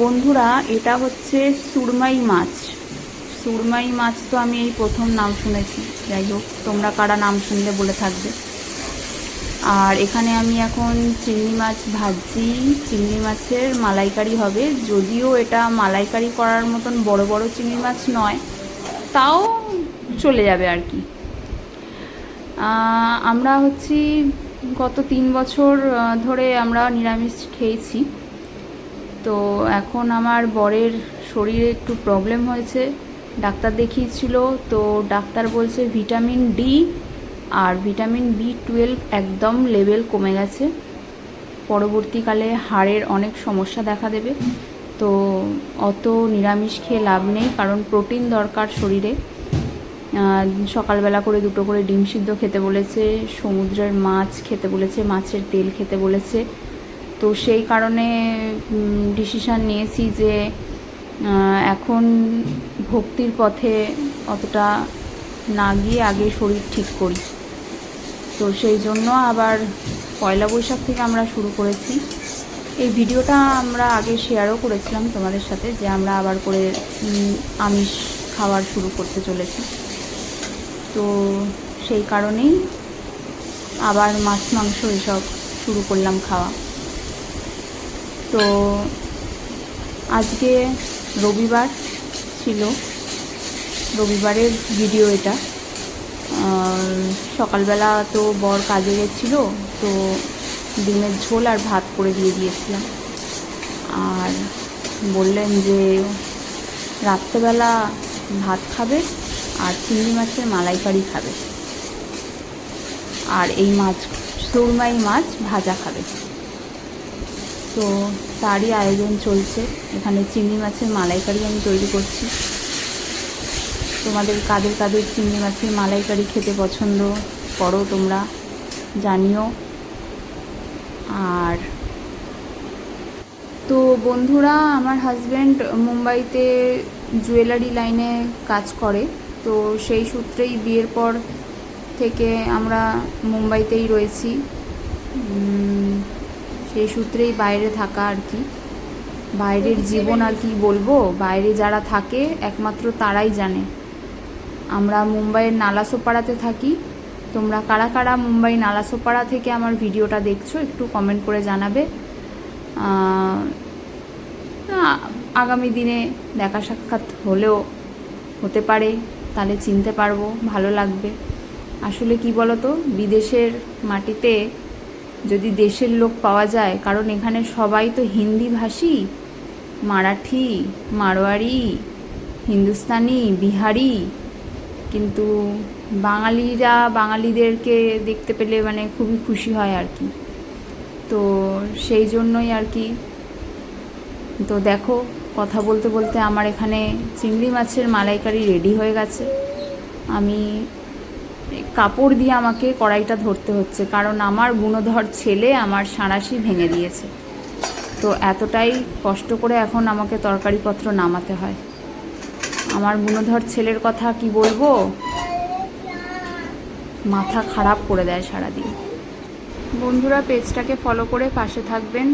বন্ধুরা, এটা হচ্ছে সুরমাই মাছ। সুরমাই মাছ তো আমি এই প্রথম নাম শুনেছি। যাই হোক, তোমরা কারা নাম শুনলে বলে থাকবে। আর এখানে আমি এখন চিংড়ি মাছ ভাজছি। চিংড়ি মাছের মালাইকারি হবে, যদিও এটা মালাইকারি করার মতন বড় বড় চিংড়ি মাছ নয়, তাও চলে যাবে আর কি। আমরা হচ্ছি গত 3 বছর ধরে আমরা নিরামিষ খেয়েছি। তো এখন আমার বরের শরীরে একটু প্রবলেম হয়েছে, ডাক্তার দেখিয়েছিল। তো ডাক্তার বলছে ভিটামিন ডি আর ভিটামিন B12 একদম লেভেল কমে গেছে, পরবর্তীকালে হাড়ের অনেক সমস্যা দেখা দেবে। তো অত নিরামিষ খেয়ে লাভ নেই, কারণ প্রোটিন দরকার শরীরে। সকালবেলা করে 2টো করে ডিম সিদ্ধ খেতে বলেছে, সমুদ্রের মাছ খেতে বলেছে, মাছের তেল খেতে বলেছে। তো সেই কারণে ডিসিশান নিয়েছি যে এখন ভক্তির পথে অতটা না গিয়ে আগে শরীর ঠিক করি। তো সেই জন্য আবার পয়লা বৈশাখ থেকে আমরা শুরু করেছি। এই ভিডিওটা আমরা আগে শেয়ারও করেছিলাম তোমাদের সাথে, যে আমরা আবার করে আমিষ খাওয়ার শুরু করতে চলেছি। তো সেই কারণেই আবার মাছ মাংস এসব শুরু করলাম খাওয়া। তো আজকে রবিবার ছিল, রবিবারের ভিডিও এটা। সকালবেলা তো বর কাজে গেছিলো, তো ডিমের ঝোল আর ভাত করে দিয়েছিলাম। আর বললেন যে রাত্রেবেলা ভাত খাবে আর চিংড়ি মাছের মালাইকারি খাবে, আর এই মাছ সুরমাই মাছ ভাজা খাবে। তো তারই আয়োজন চলছে। এখানে চিংড়ি মাছের মালাইকারি আমি তৈরি করছি। তোমাদের কাদের কাদের চিংড়ি মাছের মালাইকারি খেতে পছন্দ করো তোমরা জানিও। আর তো বন্ধুরা, আমার হাজব্যান্ড মুম্বাইতে জুয়েলারি লাইনে কাজ করে। তো সেই সূত্রেই বিয়ের পর থেকে আমরা মুম্বাইতেই রয়েছি। সেই সূত্রেই বাইরে থাকা আর কি। বাইরের জীবন আর কি বলবো, বাইরে যারা থাকে একমাত্র তারাই জানে। আমরা মুম্বাইয়ের নালাসোপাড়াতে থাকি। তোমরা কারা কারা মুম্বাই নালাসোপাড়া থেকে আমার ভিডিওটা দেখছো একটু কমেন্ট করে জানাবে। আগামী দিনে দেখা সাক্ষাৎ হলেও হতে পারে, তাহলে চিনতে পারবো, ভালো লাগবে। আসলে কি বলো তো, বিদেশের মাটিতে যদি দেশের লোক পাওয়া যায়, কারণ এখানে সবাই তো হিন্দি ভাষী, মারাঠি, মারোয়ারি, হিন্দুস্তানি, বিহারি, কিন্তু বাঙালিরা বাঙালিদেরকে দেখতে পেলে মানে খুবই খুশি হয় আর কি। তো সেই জন্যই আর কি। তো দেখো, কথা বলতে বলতে আমার এখানে চিংড়ি মাছের মালাইকারি রেডি হয়ে গেছে। আমি কাপড় দিয়ে আমাকে কড়াইটা ধরতে হচ্ছে, কারণ আমার গুণধর ছেলে আমার সাঁড়াশি ভেঙে দিয়েছে। তো এতটাই কষ্ট করে এখন আমাকে তরকারিপত্র নামাতে হয়। আমার গুণধর ছেলের কথা কি বলবো, মাথা খারাপ করে দেয় সারাদিন। বন্ধুরা, পেজটাকে ফলো করে পাশে থাকবেন।